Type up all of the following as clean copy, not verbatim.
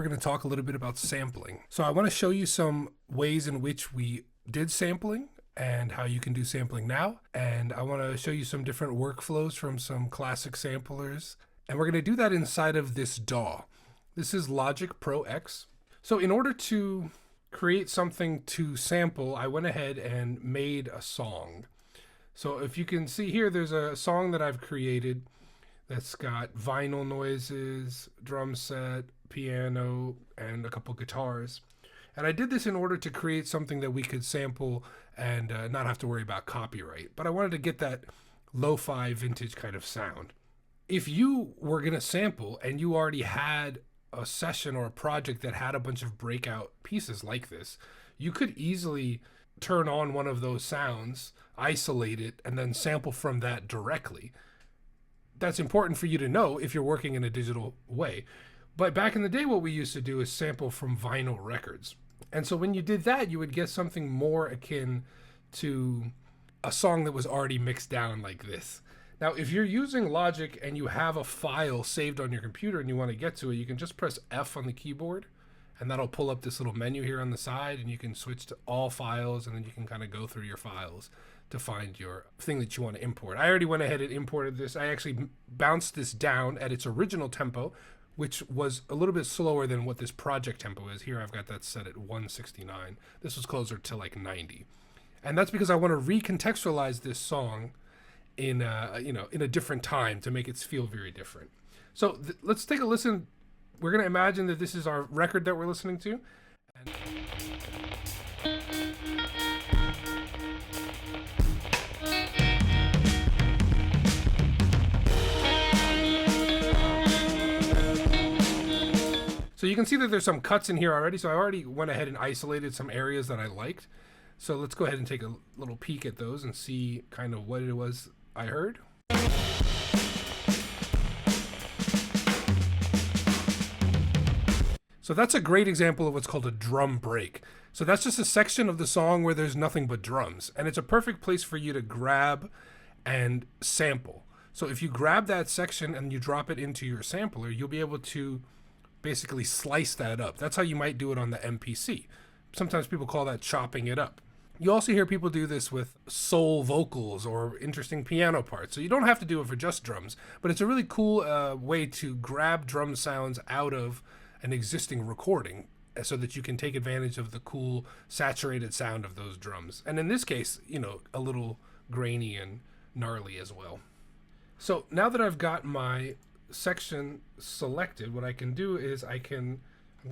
We're going to talk a little bit about sampling. So I want to show you some ways in which we did sampling and how you can do sampling now. And I want to show you some different workflows from some classic samplers. And we're going to do that inside of this DAW. This is Logic Pro X. So in order to create something to sample, I went ahead and made a song. So if you can see here, there's a song that I've created that's got vinyl noises, drum set, piano, and a couple guitars. And I did this in order to create something that we could sample and not have to worry about copyright. But I wanted to get that lo-fi vintage kind of sound. If you were going to sample and you already had a session or a project that had a bunch of breakout pieces like this, you could easily turn on one of those sounds, isolate it, and then sample from that directly. That's important for you to know if you're working in a digital way. But back in the day, what we used to do is sample from vinyl records. And so when you did that, you would get something more akin to a song that was already mixed down like this. Now, if you're using Logic and you have a file saved on your computer and you want to get to it, you can just press F on the keyboard, and that'll pull up this little menu here on the side, and you can switch to all files, and then you can kind of go through your files to find your thing that you want to import. I already went ahead and imported this. I actually bounced this down at its original tempo, which was a little bit slower than what this project tempo is. Here I've got that set at 169. This was closer to like 90. And that's because I want to recontextualize this song in a different time to make it feel very different. So let's take a listen. We're going to imagine that this is our record that we're listening to. So you can see that there's some cuts in here already. So I already went ahead and isolated some areas that I liked. So let's go ahead and take a little peek at those and see kind of what it was I heard. So that's a great example of what's called a drum break. So that's just a section of the song where there's nothing but drums. And it's a perfect place for you to grab and sample. So if you grab that section and you drop it into your sampler, you'll be able to basically slice that up. That's how you might do it on the MPC. Sometimes people call that chopping it up. You also hear people do this with soul vocals or interesting piano parts. So you don't have to do it for just drums, but it's a really cool way to grab drum sounds out of an existing recording so that you can take advantage of the cool saturated sound of those drums. And in this case, a little grainy and gnarly as well. So now that I've got my section selected, what I can do is I'm going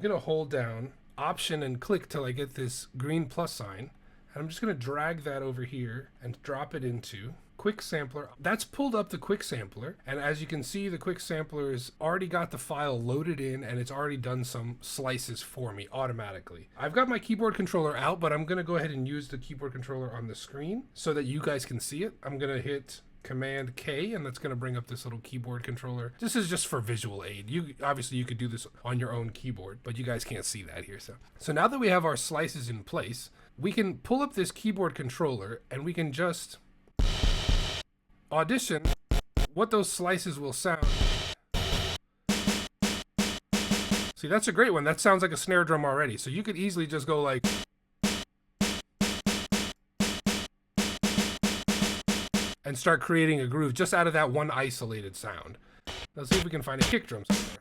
to hold down Option and click till I get this green plus sign. And I'm just going to drag that over here and drop it into Quick Sampler. That's pulled up the Quick Sampler. And as you can see, the Quick Sampler's already got the file loaded in, and it's already done some slices for me automatically. I've got my keyboard controller out, but I'm going to go ahead and use the keyboard controller on the screen so that you guys can see it. I'm going to hit Command K, and that's going to bring up this little keyboard controller. This is just for visual aid. Obviously you could do this on your own keyboard, but you guys can't see that here. So now that we have our slices in place, we can pull up this keyboard controller and we can just audition what those slices will sound. See, that's a great one. That sounds like a snare drum already. So you could easily just go like, and start creating a groove just out of that one isolated sound. Let's see if we can find a kick drum somewhere.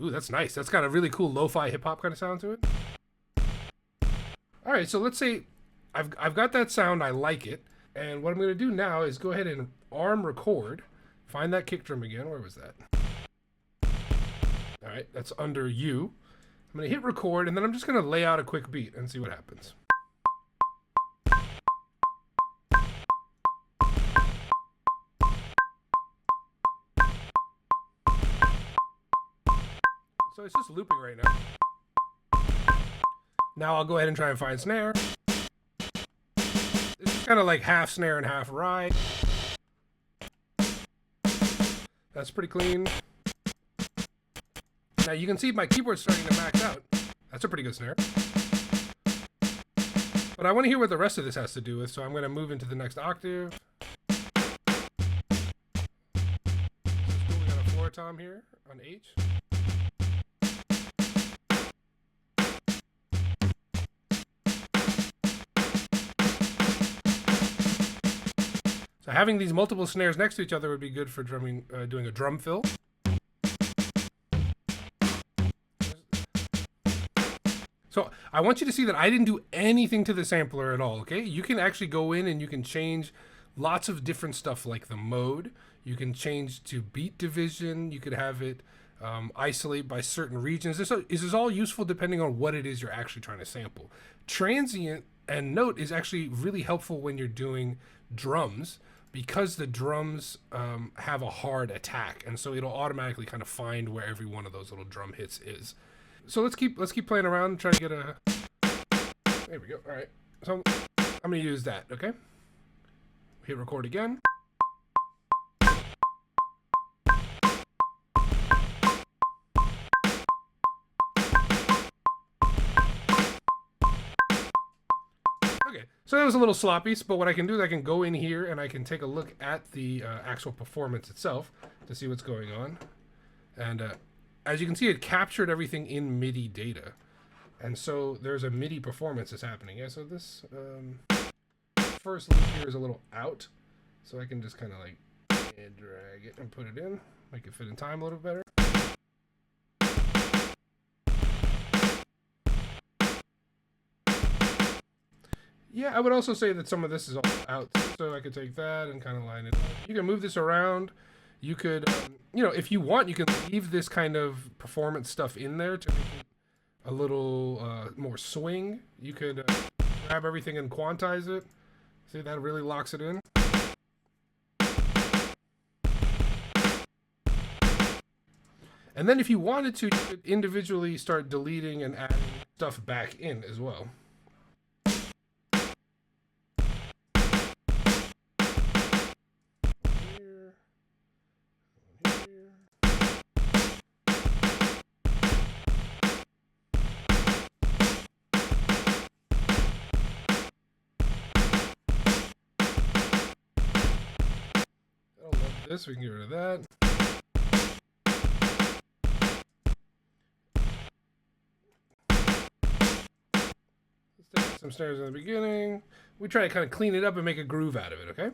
Ooh, that's nice. That's got a really cool lo-fi hip-hop kind of sound to it. All right, so let's say I've got that sound. I like it. And what I'm going to do now is go ahead and arm record. Find that kick drum again. Where was that? All right, that's under U. I'm going to hit record, and then I'm just going to lay out a quick beat and see what happens. So it's just looping right now. Now I'll go ahead and try and find snare. This is kind of like half snare and half ride. That's pretty clean. Now you can see my keyboard's starting to max out. That's a pretty good snare. But I want to hear what the rest of this has to do with, so I'm going to move into the next octave. floor tom here on H. So having these multiple snares next to each other would be good for drumming, doing a drum fill. So I want you to see that I didn't do anything to the sampler at all, okay? You can actually go in and you can change lots of different stuff like the mode. You can change to beat division. You could have it isolate by certain regions. This is all useful depending on what it is you're actually trying to sample. Transient and note is actually really helpful when you're doing drums because the drums have a hard attack, and so it'll automatically kind of find where every one of those little drum hits is. So let's keep playing around and try to get a. There we go. All right. So I'm gonna use that. Okay. Hit record again. Okay. So that was a little sloppy, but what I can do is I can go in here and I can take a look at the actual performance itself to see what's going on, and. As you can see, it captured everything in MIDI data. And so there's a MIDI performance that's happening. Yeah, so this first loop here is a little out. So I can just kind of like drag it and put it in. Make it fit in time a little better. Yeah, I would also say that some of this is all out. So I could take that and kind of line it up. You can move this around. You could, you know, if you want, you can leave this kind of performance stuff in there to make it a little more swing. You could grab everything and quantize it. See, that really locks it in. And then if you wanted to, you could individually start deleting and adding stuff back in as well. This, we can get rid of that. Let's take some snares in the beginning. We try to kind of clean it up and make a groove out of it, okay?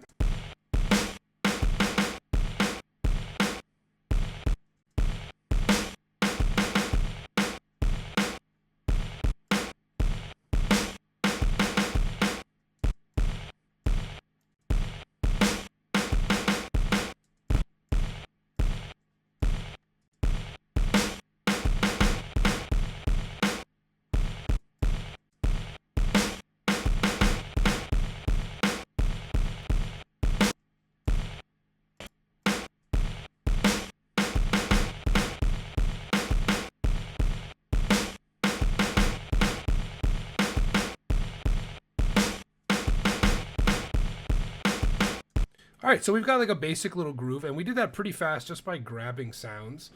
All right, so we've got like a basic little groove, and we did that pretty fast just by grabbing sounds.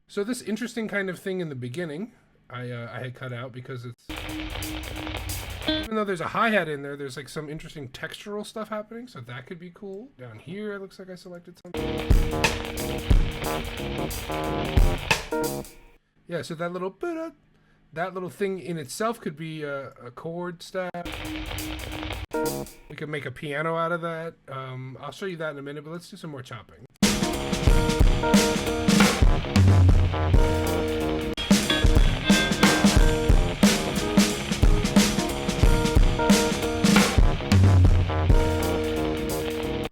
So this interesting kind of thing in the beginning, I had cut out because it's, even though there's a hi-hat in there, there's like some interesting textural stuff happening, so that could be cool. Down here, it looks like I selected something. Yeah, so that little thing in itself could be a chord stab. We could make a piano out of that. I'll show you that in a minute, but let's do some more chopping.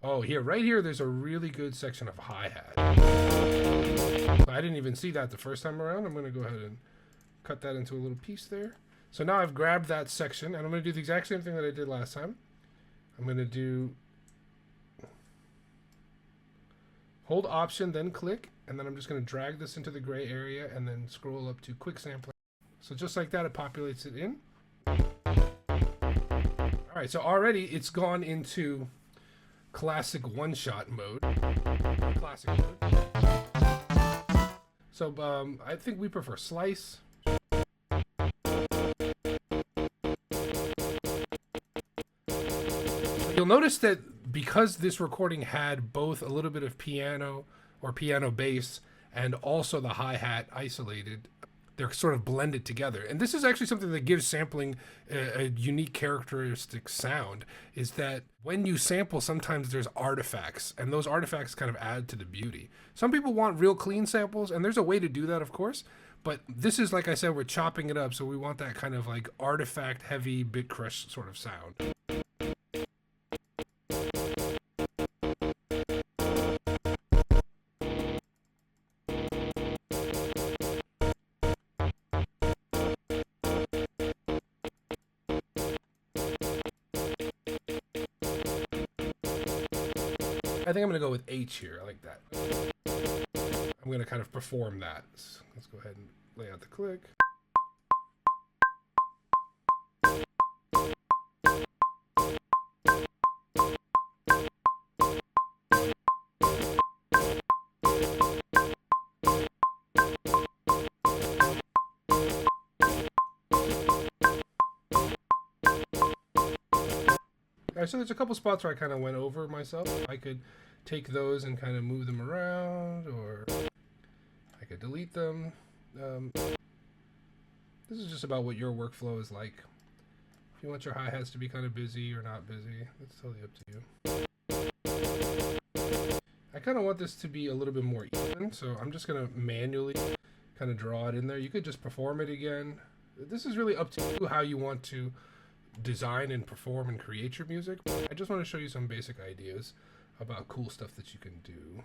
Oh, here, right here, there's a really good section of hi-hat. I didn't even see that the first time around. I'm going to go ahead and cut that into a little piece there. So now I've grabbed that section, and I'm going to do the exact same thing that I did last time. I'm going to do hold Option, then click, and then I'm just going to drag this into the gray area and then scroll up to quick sampling. So just like that, it populates it in. All right, so already it's gone into classic one-shot mode. Classic mode. So I think we prefer slice. You'll notice that because this recording had both a little bit of piano or piano bass and also the hi-hat isolated, they're sort of blended together. And this is actually something that gives sampling a unique characteristic sound, is that when you sample, sometimes there's artifacts, and those artifacts kind of add to the beauty. Some people want real clean samples, and there's a way to do that, of course. But this is, like I said, we're chopping it up, so we want that kind of like artifact heavy bit crush sort of sound. I think I'm going to go with H here. I like that. I'm going to kind of perform that. So let's go ahead and lay out the click. Alright, so there's a couple spots where I kind of went over myself. I could take those and kind of move them around, or I could delete them. This is just about what your workflow is like. If you want your hi-hats to be kind of busy or not busy, that's totally up to you. I kind of want this to be a little bit more even, so I'm just going to manually kind of draw it in there. You could just perform it again. This is really up to you how you want to design and perform and create your music. I just want to show you some basic ideas about cool stuff that you can do.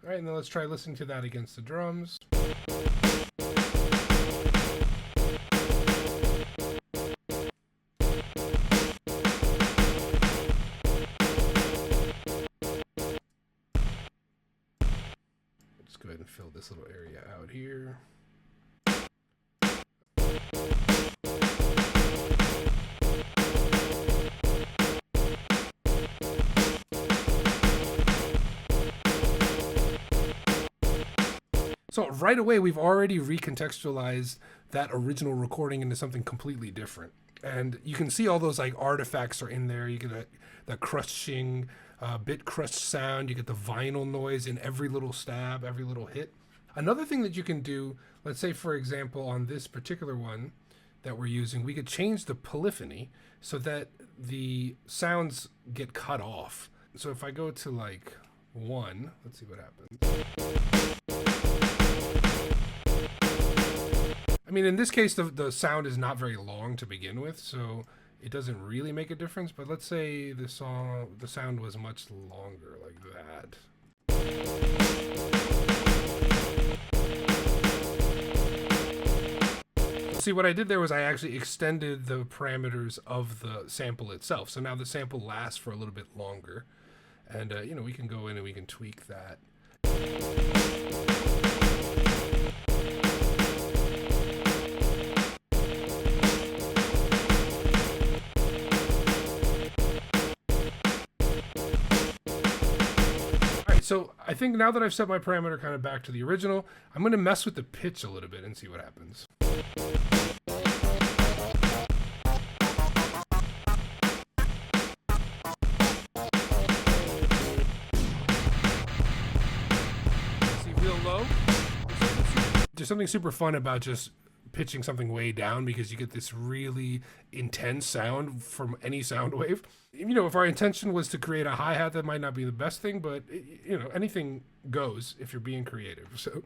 All right, now let's try listening to that against the drums. Go ahead and fill this little area out here. So right away, we've already recontextualized that original recording into something completely different. And you can see all those like artifacts are in there. You get the crushing, bit crush sound. You get the vinyl noise in every little stab, every little hit. Another thing that you can do, let's say for example on this particular one that we're using, we could change the polyphony so that the sounds get cut off. So if I go to like 1, let's see what happens. I mean, in this case, the sound is not very long to begin with, so it doesn't really make a difference. But let's say the sound was much longer, like that. See, what I did there was I actually extended the parameters of the sample itself. So now the sample lasts for a little bit longer. And, you know, we can go in and we can tweak that. So I think now that I've set my parameter kind of back to the original, I'm going to mess with the pitch a little bit and see what happens. See, real low. There's something super fun about just pitching something way down because you get this really intense sound from any sound wave. You know, if our intention was to create a hi-hat, that might not be the best thing, but you know, anything goes if you're being creative. So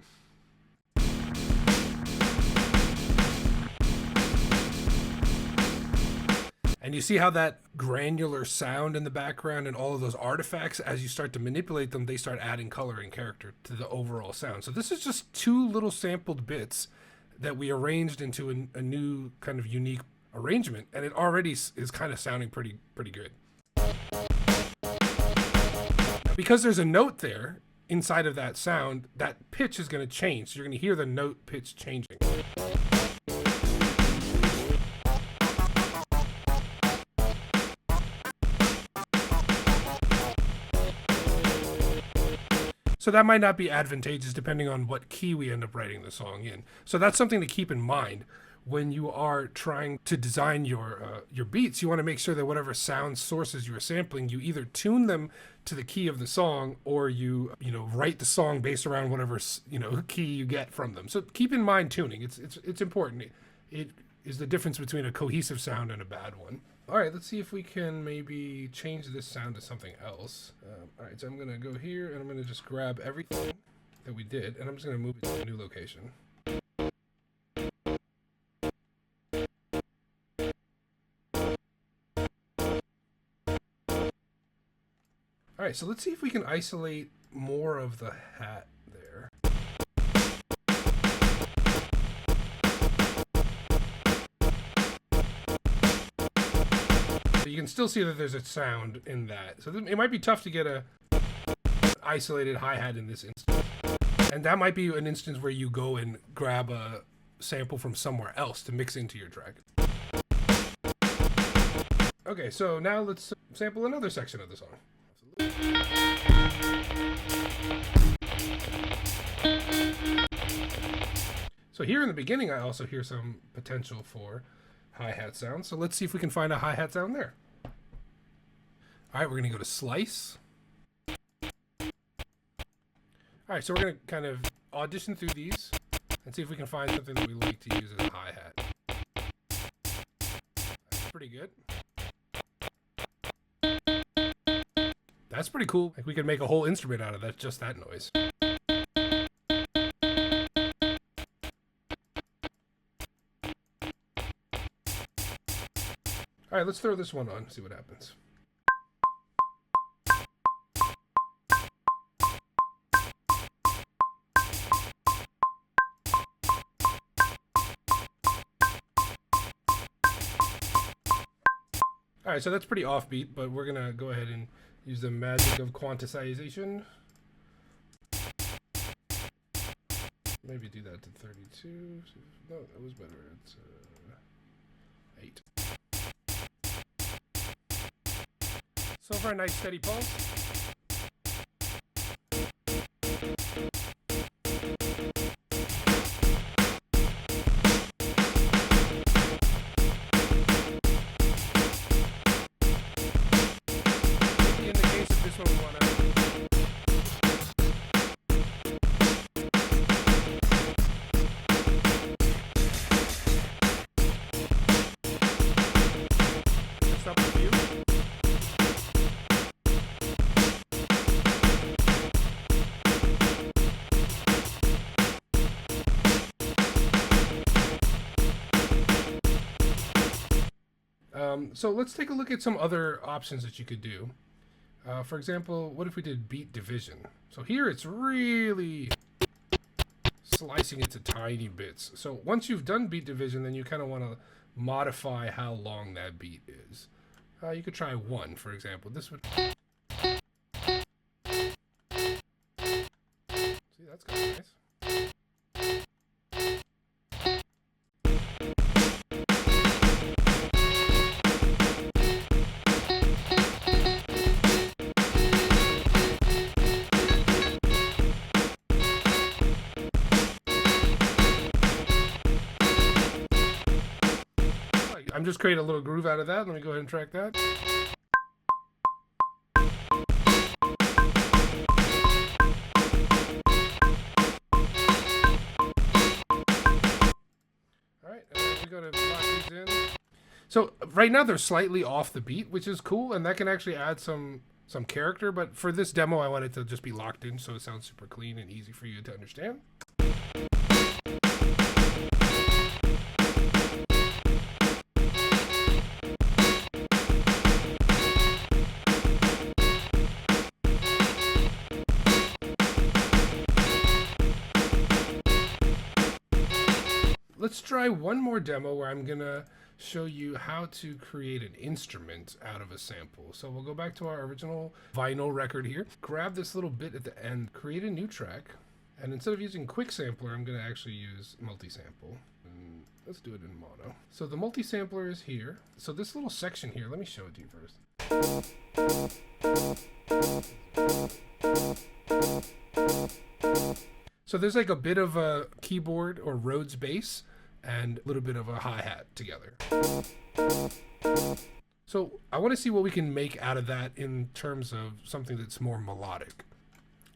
and you see how that granular sound in the background and all of those artifacts, as you start to manipulate them, they start adding color and character to the overall sound. So this is just 2 little sampled bits that we arranged into a new kind of unique arrangement, and it already is kind of sounding pretty good. Because there's a note there inside of that sound, that pitch is going to change. So you're going to hear the note pitch changing. So that might not be advantageous depending on what key we end up writing the song in. So that's something to keep in mind when you are trying to design your beats. You want to make sure that whatever sound sources you are sampling, you either tune them to the key of the song, or you write the song based around whatever key you get from them. So keep in mind tuning. It's important. It is the difference between a cohesive sound and a bad one. All right, let's see if we can maybe change this sound to something else. All right, so I'm gonna go here and I'm gonna just grab everything that we did and I'm just gonna move it to a new location. All right, so let's see if we can isolate more of the hat there. So you can still see that there's a sound in that. So it might be tough to get a isolated hi-hat in this instance. And that might be an instance where you go and grab a sample from somewhere else to mix into your track. Okay, so now let's sample another section of the song. So here in the beginning, I also hear some potential for hi-hat sound. So let's see if we can find a hi-hat sound there. All right, we're going to go to slice. All right, so we're going to kind of audition through these and see if we can find something that we like to use as a hi-hat. That's pretty good. That's pretty cool. Like we could make a whole instrument out of that, just that noise. All right, let's throw this one on, see what happens. All right, so that's pretty offbeat, but we're gonna go ahead and use the magic of quantization. Maybe do that to 32. No, that was better. It's 8. So for a nice steady pulse. Maybe in the case of this one, we want to. Just up a few. So let's take a look at some other options that you could do. For example, what if we did beat division? So here it's really slicing it to tiny bits. So once you've done beat division, then you kind of want to modify how long that beat is. You could try 1, for example. This would... See, that's kind of nice. I'm just creating a little groove out of that. Let me go ahead and track that. All right, and then we go to lock these in. So right now they're slightly off the beat, which is cool, and that can actually add some character. But for this demo, I want it to just be locked in, so it sounds super clean and easy for you to understand. Let's try one more demo where I'm gonna show you how to create an instrument out of a sample. So we'll go back to our original vinyl record here, grab this little bit at the end, create a new track, and instead of using quick sampler, I'm gonna actually use multi-sample. And let's do it in mono. So the multi-sampler is here. So this little section here, let me show it to you first. So there's like a bit of a keyboard or Rhodes bass and a little bit of a hi-hat together. So I want to see what we can make out of that in terms of something that's more melodic.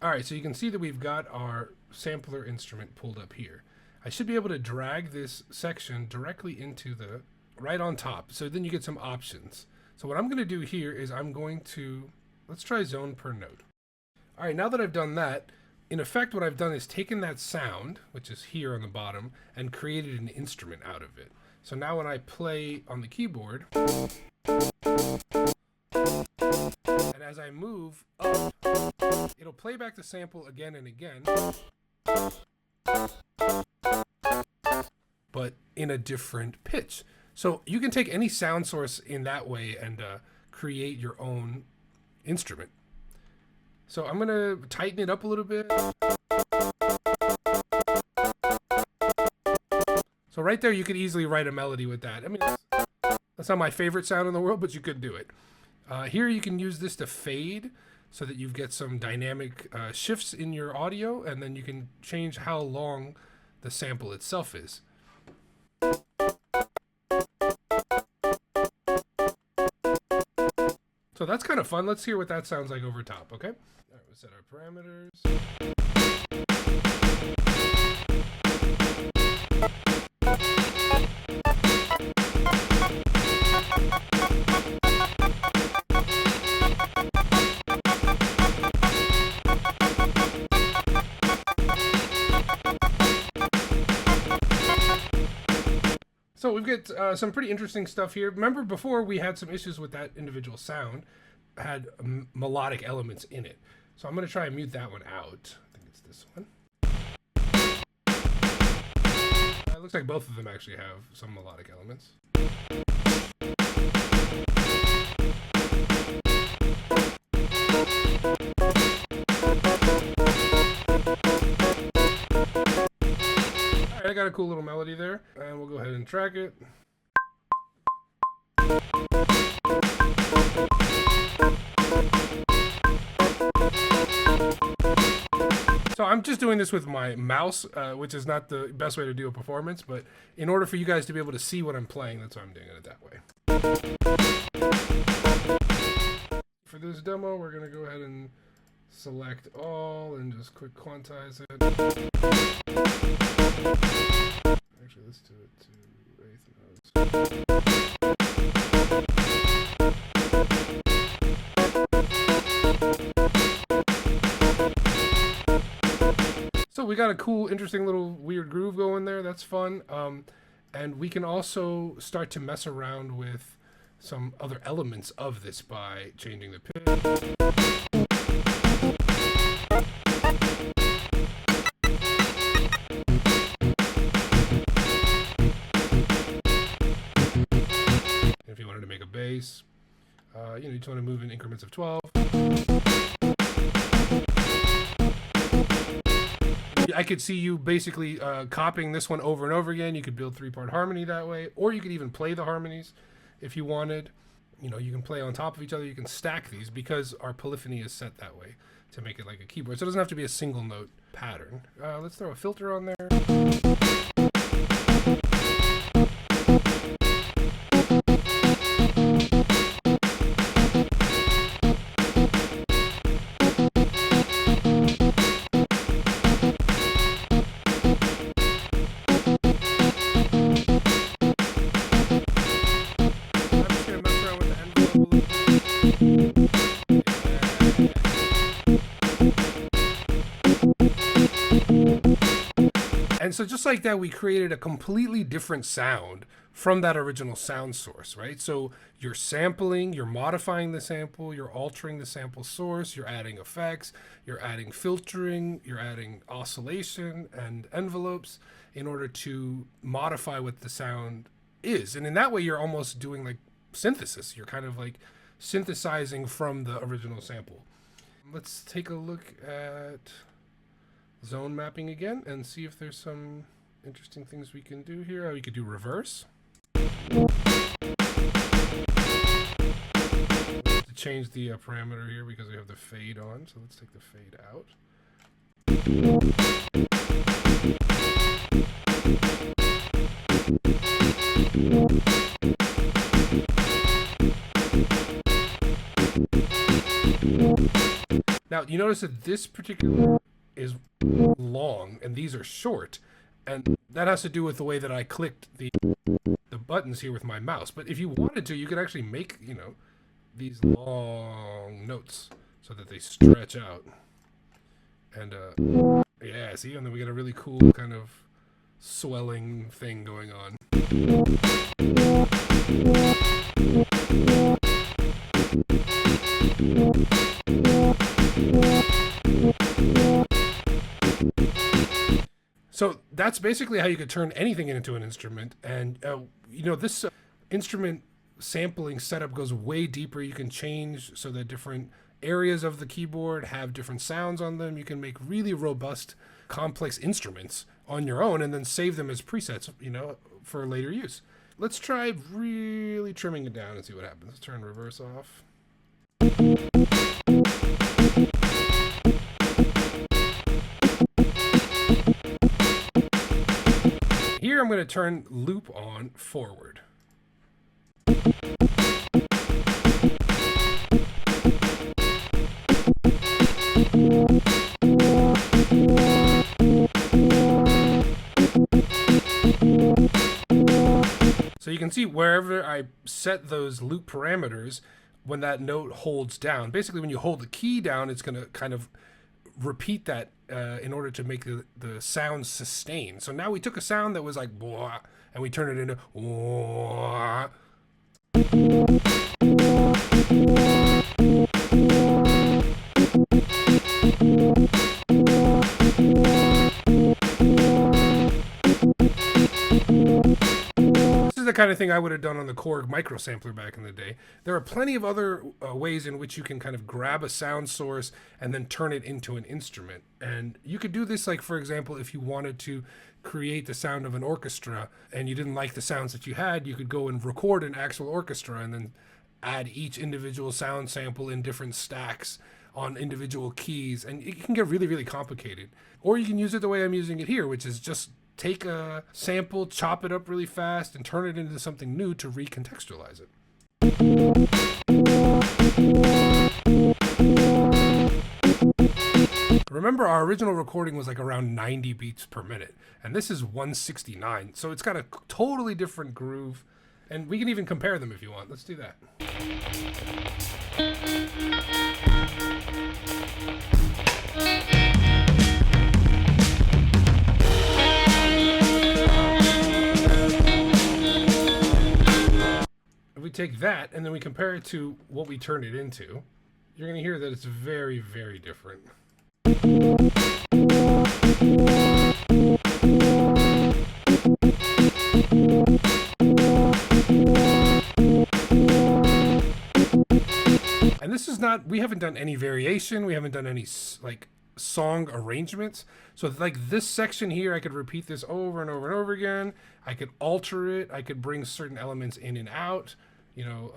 All right, so you can see that we've got our sampler instrument pulled up here. I should be able to drag this section directly into the right on top. So then you get some options. So what I'm going to do here is I'm going to, let's try zone per note. All right, now that I've done that, in effect, what I've done is taken that sound, which is here on the bottom, and created an instrument out of it. So now when I play on the keyboard, and as I move up, it'll play back the sample again and again, but in a different pitch. So you can take any sound source in that way and create your own instrument. So I'm going to tighten it up a little bit. So right there, you could easily write a melody with that. I mean, that's not my favorite sound in the world, but you could do it. Here you can use this to fade so that you get some dynamic shifts in your audio, and then you can change how long the sample itself is. So that's kind of fun. Let's hear what that sounds like over top, okay? All right, we'll set our parameters. So we've got some pretty interesting stuff here. Remember before we had some issues with that individual sound, had melodic elements in it. So I'm going to try and mute that one out. I think it's this one. It looks like both of them actually have some melodic elements. I got a cool little melody there, and we'll go ahead and track it. So I'm just doing this with my mouse, which is not the best way to do a performance, but in order for you guys to be able to see what I'm playing, that's why I'm doing it that way. For this demo, we're going to go ahead and select all and just quick quantize it. Actually, let's do it to eighth notes. So we got a cool, interesting little weird groove going there. That's fun. And we can also start to mess around with some other elements of this by changing the pitch. If you wanted to make a bass, you just want to move in increments of 12. I could see you basically copying this one over and over again. You could build 3-part harmony that way, or you could even play the harmonies if you wanted. You know, you can play on top of each other. You can stack these because our polyphony is set that way to make it like a keyboard. So it doesn't have to be a single note pattern. Let's throw a filter on there. And so just like that, we created a completely different sound from that original sound source, right? So you're sampling, you're modifying the sample, you're altering the sample source, you're adding effects, you're adding filtering, you're adding oscillation and envelopes in order to modify what the sound is. And in that way, you're almost doing like synthesis. You're kind of like synthesizing from the original sample. Let's take a look at zone mapping again and see if there's some interesting things we can do here. We could do reverse. Let's change the parameter here because we have the fade on. So let's take the fade out. Now, you notice that this particular is long and these are short, and that has to do with the way that I clicked the buttons here with my mouse. But if you wanted to, you could actually make, you know, these long notes so that they stretch out. And yeah, see, and then we get a really cool kind of swelling thing going on. So that's basically how you could turn anything into an instrument. And, you know, this instrument sampling setup goes way deeper. You can change so that different areas of the keyboard have different sounds on them. You can make really robust, complex instruments on your own and then save them as presets, you know, for later use. Let's try really trimming it down and see what happens. Let's turn reverse off. Here I'm going to turn loop on forward. So you can see wherever I set those loop parameters, when that note holds down, basically when you hold the key down, it's going to kind of repeat that in order to make the sound sustain. So now we took a sound that was like blah, and we turn it into wah. This is the kind of thing I would have done on the Korg microsampler back in the day. There are plenty of other ways in which you can kind of grab a sound source and then turn it into an instrument. And you could do this, like, for example, if you wanted to create the sound of an orchestra and you didn't like the sounds that you had, you could go and record an actual orchestra and then add each individual sound sample in different stacks on individual keys. And it can get really, really complicated. Or you can use it the way I'm using it here, which is just take a sample, chop it up really fast, and turn it into something new to recontextualize it. Remember, our original recording was like around 90 beats per minute, and this is 169, so it's got a totally different groove, and we can even compare them if you want. Let's do that. If we take that and then we compare it to what we turned it into, you're going to hear that it's very, very different. And this is not, we haven't done any variation, we haven't done any like song arrangements. So like this section here, I could repeat this over and over and over again. I could alter it, I could bring certain elements in and out, you know.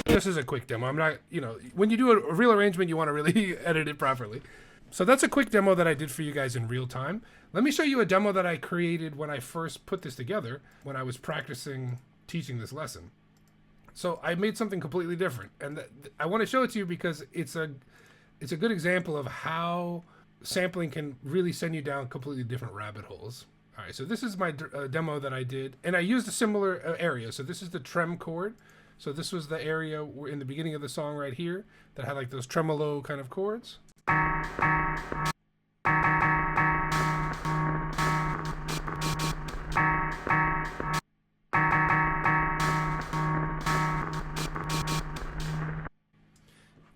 This is a quick demo. I'm not, you know, when you do a real arrangement, you want to really edit it properly. So that's a quick demo that I did for you guys in real time. Let me show you a demo that I created when I first put this together, when I was practicing teaching this lesson. So I made something completely different, and I want to show it to you because it's a good example of how sampling can really send you down completely different rabbit holes. All right, so this is my demo that I did, and I used a similar area. So this is the trem chord. So this was the area in the beginning of the song right here that had like those tremolo kind of chords.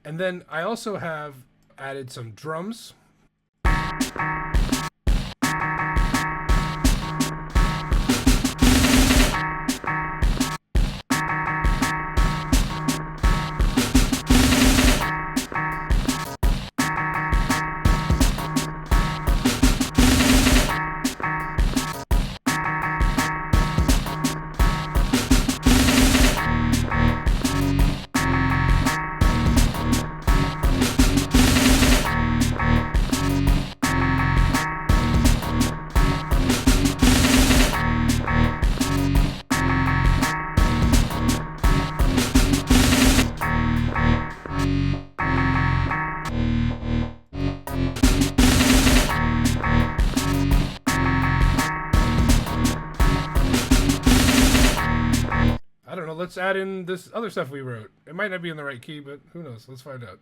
And then I also have added some drums. let's add in this other stuff we wrote. It might not be in the right key, but who knows? Let's find out.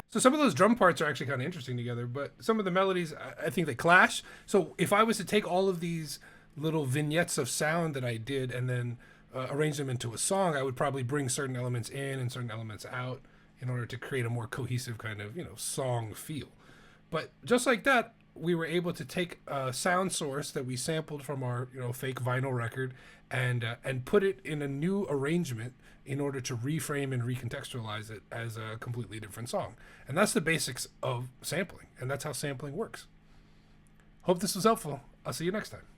So some of those drum parts are actually kind of interesting together, but some of the melodies, I think they clash. So if I was to take all of these little vignettes of sound that I did and then arrange them into a song, I would probably bring certain elements in and certain elements out in order to create a more cohesive kind of, song feel. But just like that, we were able to take a sound source that we sampled from our, fake vinyl record and put it in a new arrangement in order to reframe and recontextualize it as a completely different song. And that's the basics of sampling, and that's how sampling works. Hope this was helpful. I'll see you next time.